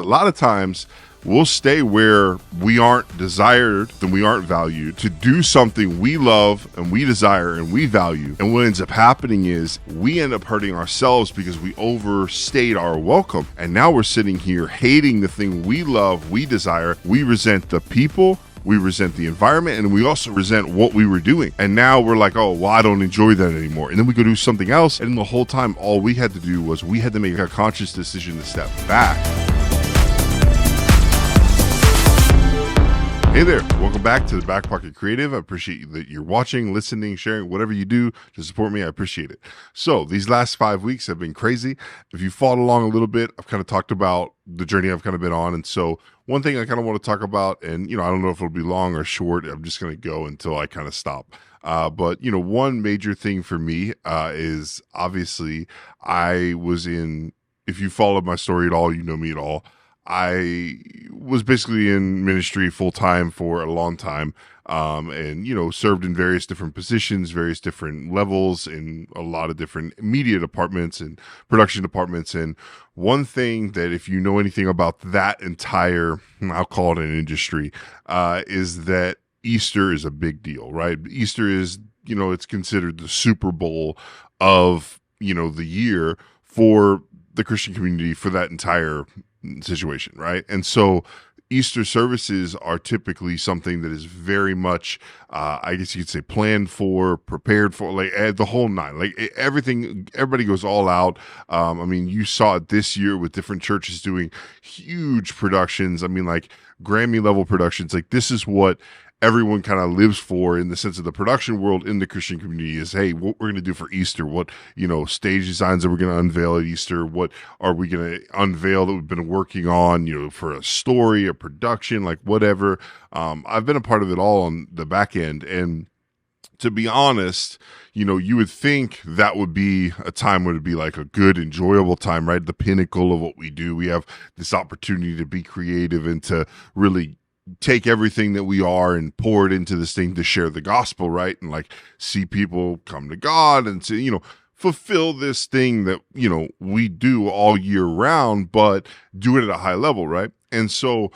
A lot of times we'll stay where we aren't desired and we aren't valued to do something we love and we desire and we value. And what ends up happening is we end up hurting ourselves because we overstayed our welcome. And now we're sitting here hating the thing we love, we desire. We resent the people, we resent the environment, and we also resent what we were doing. And now we're like, oh, well, I don't enjoy that anymore. And then we go do something else. And the whole time, all we had to do was we had to make a conscious decision to step back. Hey there, welcome back to the Back Pocket Creative. I appreciate that you're watching, listening, sharing, whatever you do to support me. I appreciate it. So these last 5 weeks have been crazy. If you followed along a little bit, I've kind of talked about the journey I've kind of been on. And so one thing I kind of want to talk about, and, I don't know if it'll be long or short. I'm just going to go until I kind of stop. But, one major thing for me is obviously I was in, if you followed my story at all, you know me at all. I was basically in ministry full time for a long time, and, served in various different positions, various different levels in a lot of different media departments and production departments. And one thing that, if you know anything about that entire, I'll call it an industry, is that Easter is a big deal, right? Easter is, it's considered the Super Bowl of, the year for the Christian community for that entire situation, right? And so Easter services are typically something that is very much, I guess you could say, planned for, prepared for, like the whole nine, like everything, everybody goes all out. You saw it this year with different churches doing huge productions. Like Grammy level productions. Like this is what everyone kind of lives for in the sense of the production world in the Christian community is, hey, what we're going to do for Easter, what, stage designs that we're going to unveil at Easter, what are we going to unveil that we've been working on, for a story, a production, like whatever. I've been a part of it all on the back end. And to be honest, you would think that would be a time where it'd be like a good, enjoyable time, right? The pinnacle of what we do. We have this opportunity to be creative and to really take everything that we are and pour it into this thing to share the gospel, right? And like see people come to God and to, fulfill this thing that, we do all year round, but do it at a high level, right? And so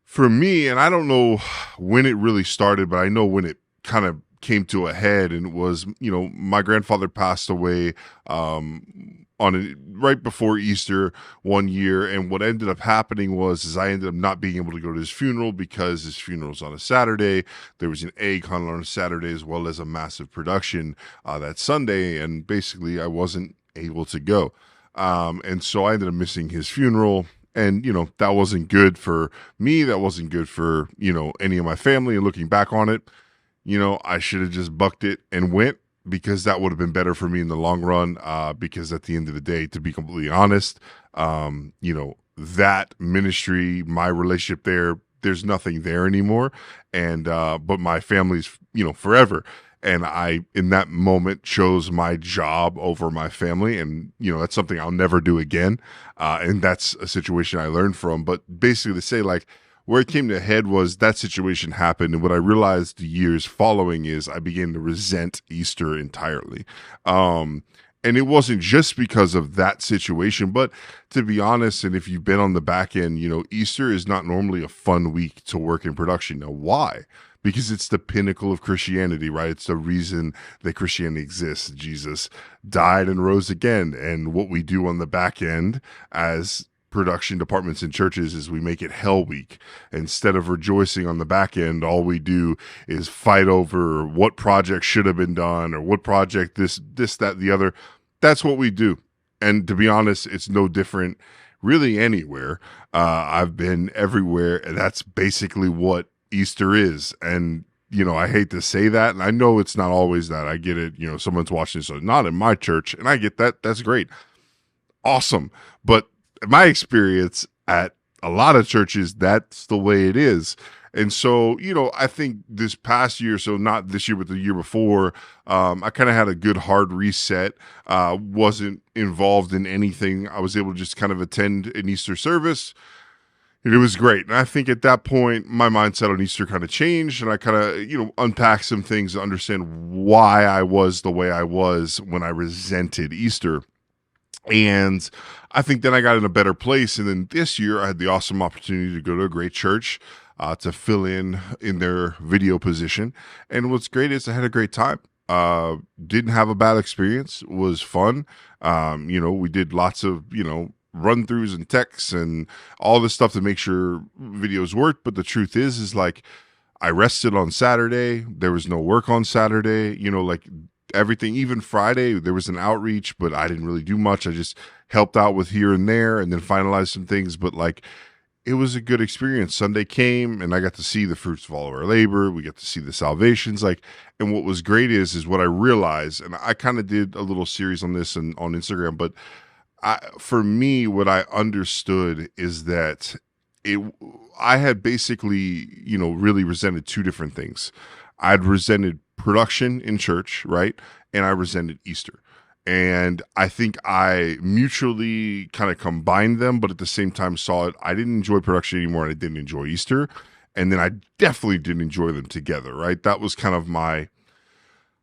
for me, and I don't know when it really started, but I know when it kind of came to a head, and it was, my grandfather passed away right before Easter one year. And what ended up happening is I ended up not being able to go to his funeral because his funeral's on a Saturday. There was an egg hunt on a Saturday as well as a massive production that Sunday. And basically I wasn't able to go. And so I ended up missing his funeral. And, that wasn't good for me. That wasn't good for, any of my family. And looking back on it, I should have just bucked it and went, because that would have been better for me in the long run. Because at the end of the day, to be completely honest, that ministry, my relationship there's nothing there anymore. And, but my family's, forever. And I, in that moment, chose my job over my family. And, that's something I'll never do again. And that's a situation I learned from. But basically to say, like, where it came to a head was that situation happened. And what I realized the years following is I began to resent Easter entirely. And it wasn't just because of that situation, but to be honest, and if you've been on the back end, Easter is not normally a fun week to work in production. Now, why? Because it's the pinnacle of Christianity, right? It's the reason that Christianity exists. Jesus died and rose again. And what we do on the back end as production departments in churches is we make it hell week. Instead of rejoicing on the back end, all we do is fight over what project should have been done or what project this, that, the other. That's what we do. And to be honest, it's no different really anywhere. I've been everywhere, and that's basically what Easter is. And I hate to say that, and I know it's not always that. I get it. Someone's watching this, so not in my church, and I get that. That's great. Awesome. But my experience at a lot of churches, that's the way it is. And so, I think this past year, so not this year, but the year before, I kind of had a good hard reset, wasn't involved in anything. I was able to just kind of attend an Easter service. And it was great. And I think at that point, my mindset on Easter kind of changed, and I kind of, unpacked some things to understand why I was the way I was when I resented Easter. And I think then I got in a better place. And then this year I had the awesome opportunity to go to a great church to fill in their video position. And what's great is I had a great time. Didn't have a bad experience. Was fun. We did lots of, run throughs and texts and all this stuff to make sure videos worked. But the truth is like, I rested on Saturday. There was no work on Saturday, like everything, even Friday, there was an outreach, but I didn't really do much. I just helped out with here and there and then finalized some things. But like, it was a good experience. Sunday came and I got to see the fruits of all of our labor. We got to see the salvations. And what was great is what I realized, and I kind of did a little series on this and on Instagram, but for me, what I understood is that I had basically, really resented two different things. I'd resented production in church, right? And I resented Easter. And I think I mutually kind of combined them, but at the same time saw it. I didn't enjoy production anymore and I didn't enjoy Easter. And then I definitely didn't enjoy them together, right? That was kind of my,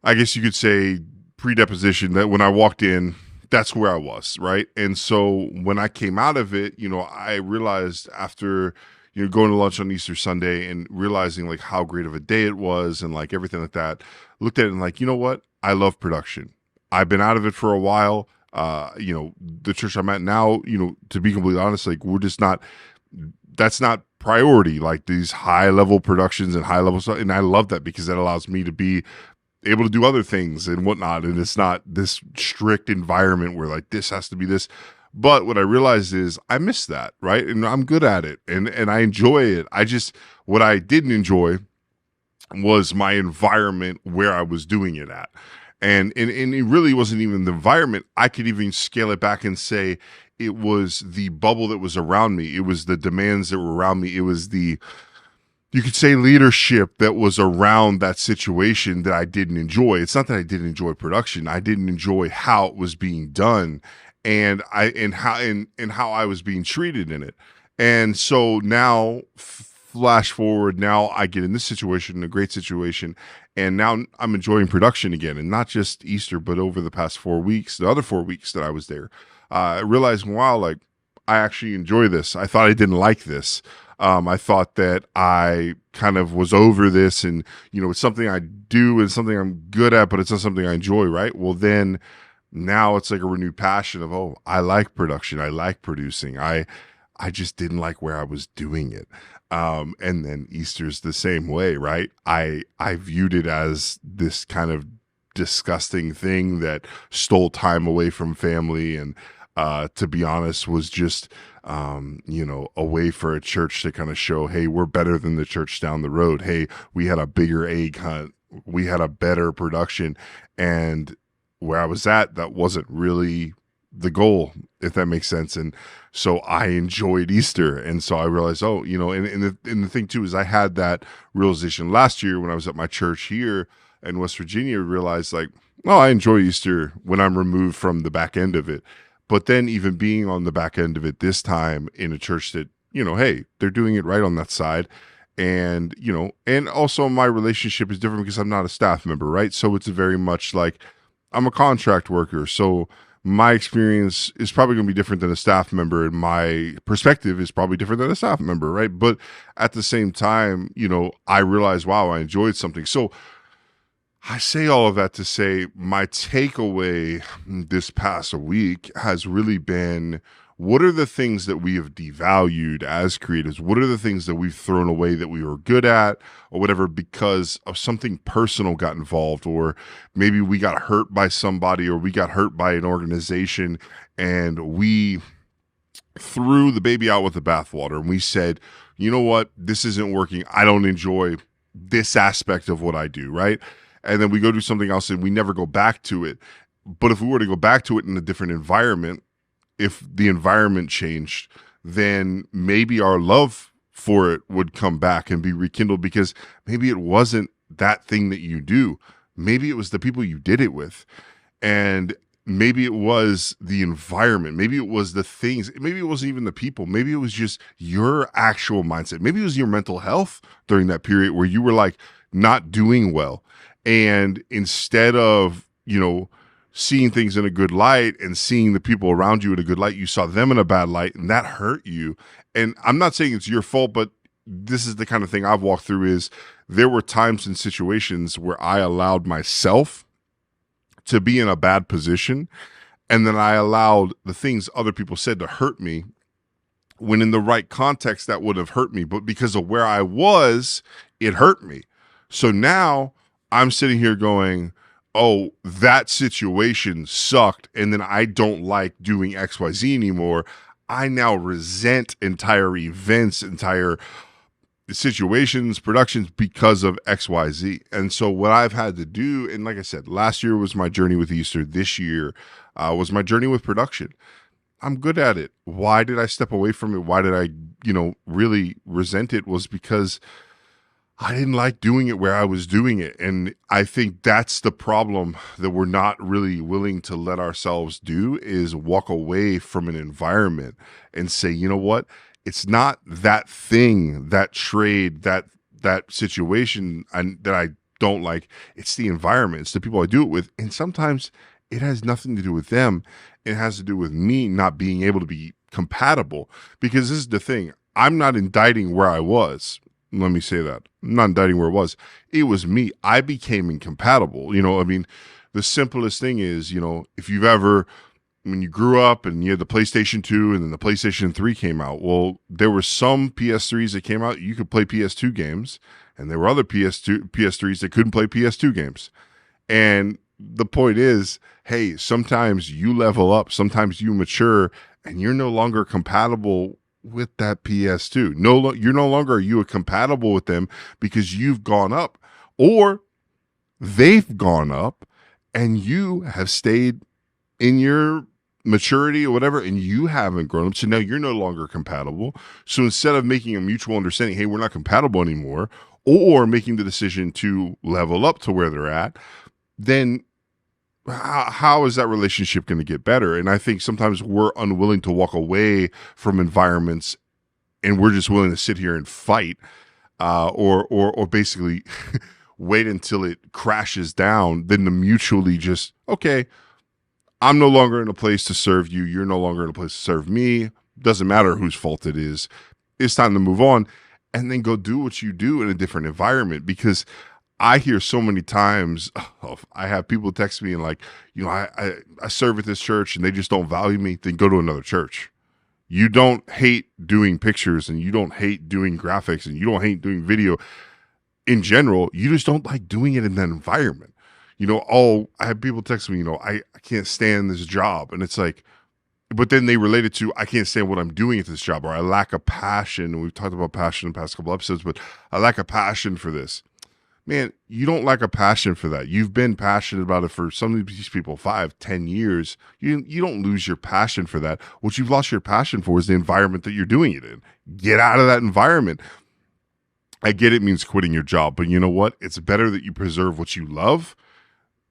I guess you could say, predeposition that when I walked in, that's where I was, right? And so when I came out of it, I realized after, going to lunch on Easter Sunday and realizing like how great of a day it was and like everything like that, looked at it and like, you know what? I love production. I've been out of it for a while. The church I'm at now, to be completely honest, like we're just not, that's not priority, like these high level productions and high level stuff. And I love that because that allows me to be able to do other things and whatnot. And it's not this strict environment where like this has to be this. But what I realized is I miss that, right? And I'm good at it and I enjoy it. What I didn't enjoy was my environment where I was doing it at. And it really wasn't even the environment. I could even scale it back and say it was the bubble that was around me. It was the demands that were around me. It was you could say leadership that was around that situation that I didn't enjoy. It's not that I didn't enjoy production. I didn't enjoy how it was being done and how I was being treated in it. And so now flash forward, now I get in this situation, a great situation, and now I'm enjoying production again, and not just Easter, but over the past 4 weeks, the other 4 weeks that I was there, I realized, wow, like I actually enjoy this. I thought I didn't like this. I thought that I kind of was over this and, it's something I do and something I'm good at, but it's not something I enjoy, right? Well, then now it's like a renewed passion of, oh, I like production. I like producing. I just didn't like where I was doing it. And then Easter's the same way, right? I viewed it as this kind of disgusting thing that stole time away from family and, to be honest, was just, a way for a church to kind of show, hey, we're better than the church down the road. Hey, we had a bigger egg hunt. We had a better production. And where I was at, that wasn't really the goal, if that makes sense. And so I enjoyed Easter. And so I realized, oh, and the thing too is I had that realization last year when I was at my church here in West Virginia, realized like, oh, I enjoy Easter when I'm removed from the back end of it. But then even being on the back end of it this time in a church that, hey, they're doing it right on that side. And, and also my relationship is different because I'm not a staff member, right? So it's very much like I'm a contract worker. So my experience is probably going to be different than a staff member, and my perspective is probably different than a staff member, right? But at the same time, I realized, wow, I enjoyed something. So I say all of that to say my takeaway this past week has really been, what are the things that we have devalued as creatives? What are the things that we've thrown away that we were good at or whatever because of something personal got involved, or maybe we got hurt by somebody or we got hurt by an organization and we threw the baby out with the bathwater and we said, you know what, this isn't working. I don't enjoy this aspect of what I do, right? And then we go do something else and we never go back to it. But if we were to go back to it in a different environment, if the environment changed, then maybe our love for it would come back and be rekindled, because maybe it wasn't that thing that you do. Maybe it was the people you did it with. And maybe it was the environment. Maybe it was the things. Maybe it wasn't even the people. Maybe it was just your actual mindset. Maybe it was your mental health during that period where you were like not doing well. And instead of, seeing things in a good light and seeing the people around you in a good light, you saw them in a bad light, and that hurt you. And I'm not saying it's your fault, but this is the kind of thing I've walked through. Is there were times and situations where I allowed myself to be in a bad position, and then I allowed the things other people said to hurt me, when in the right context that would have hurt me, but because of where I was, it hurt me. So now I'm sitting here going, oh, that situation sucked, and then I don't like doing XYZ anymore. I now resent entire events, entire situations, productions because of XYZ. And so what I've had to do, and like I said, last year was my journey with Easter. This year was my journey with production. I'm good at it. Why did I step away from it? Why did I, really resent it? Was because I didn't like doing it where I was doing it. And I think that's the problem that we're not really willing to let ourselves do, is walk away from an environment and say, you know what? It's not that thing, that trade, that situation that I don't like. It's the environment. It's the people I do it with. And sometimes it has nothing to do with them. It has to do with me not being able to be compatible. Because this is the thing. I'm not indicting where I was. Let me say that. I'm not indicting where it was. It was me. I became incompatible. The simplest thing is, if you've ever, when you grew up and you had the PlayStation 2 and then the PlayStation 3 came out, well, there were some PS3s that came out, you could play PS2 games, and there were other PS3s that couldn't play PS2 games. And the point is, hey, sometimes you level up, sometimes you mature, and you're no longer compatible with that PS2. You're no longer compatible with them because you've gone up, or they've gone up and you have stayed in your maturity or whatever, and you haven't grown up. So now you're no longer compatible. So instead of making a mutual understanding, hey, we're not compatible anymore, or making the decision to level up to where they're at, then how is that relationship going to get better? And I think sometimes we're unwilling to walk away from environments, and we're just willing to sit here and fight, or basically wait until it crashes down, than to mutually just, okay, I'm no longer in a place to serve you. You're no longer in a place to serve me. Doesn't matter whose fault it is. It's time to move on, and then go do what you do in a different environment. Because I hear so many times, I have people text me and like, I serve at this church and they just don't value me. Then go to another church. You don't hate doing pictures, and you don't hate doing graphics, and you don't hate doing video in general. You just don't like doing it in that environment. I have people text me, I can't stand this job. And it's like, but then they relate it to, I can't stand what I'm doing at this job, or I lack a passion. And we've talked about passion in the past couple episodes, but I lack a passion for this. Man, you don't lack a passion for that. You've been passionate about it for some of these people 5-10 years. You don't lose your passion for that. What you've lost your passion for is the environment that you're doing it in. Get out of that environment. I get it means quitting your job, but you know what? It's better that you preserve what you love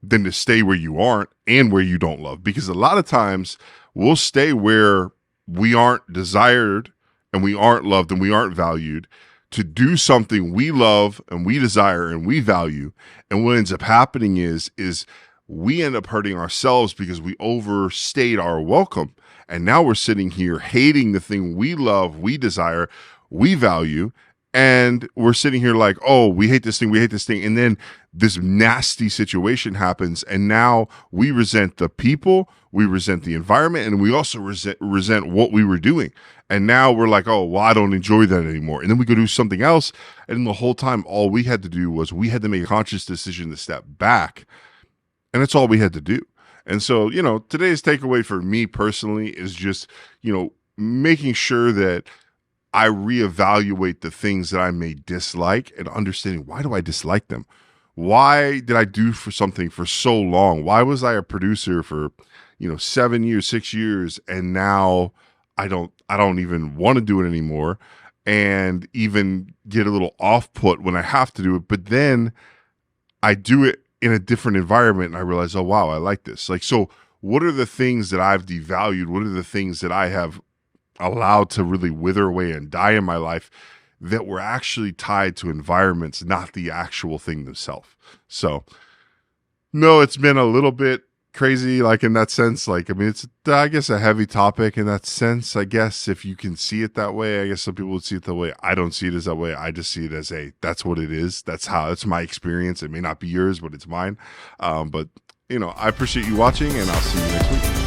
than to stay where you aren't and where you don't love. Because a lot of times we'll stay where we aren't desired and we aren't loved and we aren't valued, to do something we love and we desire and we value. And what ends up happening is we end up hurting ourselves because we overstayed our welcome. And now we're sitting here hating the thing we love, we desire, we value. And we're sitting here like, oh, we hate this thing. And then this nasty situation happens. And now we resent the people, we resent the environment, and we also resent what we were doing. And now we're like, oh, well, I don't enjoy that anymore. And then we go do something else. And the whole time, all we had to do was we had to make a conscious decision to step back. And that's all we had to do. And so, today's takeaway for me personally is just, making sure that I reevaluate the things that I may dislike, and understanding, why do I dislike them? Why did I do for something for so long? Why was I a producer for, 7 years, 6 years, and now I don't even want to do it anymore, and even get a little off put when I have to do it. But then I do it in a different environment and I realize, oh, wow, I like this. Like, so what are the things that I've devalued? What are the things that I have allowed to really wither away and die in my life that were actually tied to environments, not the actual thing themselves? So, no, it's been a little bit crazy, like in that sense. Like, I mean, it's, I guess, a heavy topic in that sense. I guess if you can see it that way, I guess some people would see it that way. I don't see it as that way. I just see it as that's what it is. That's my experience. It may not be yours, but it's mine. But I appreciate you watching, and I'll see you next week.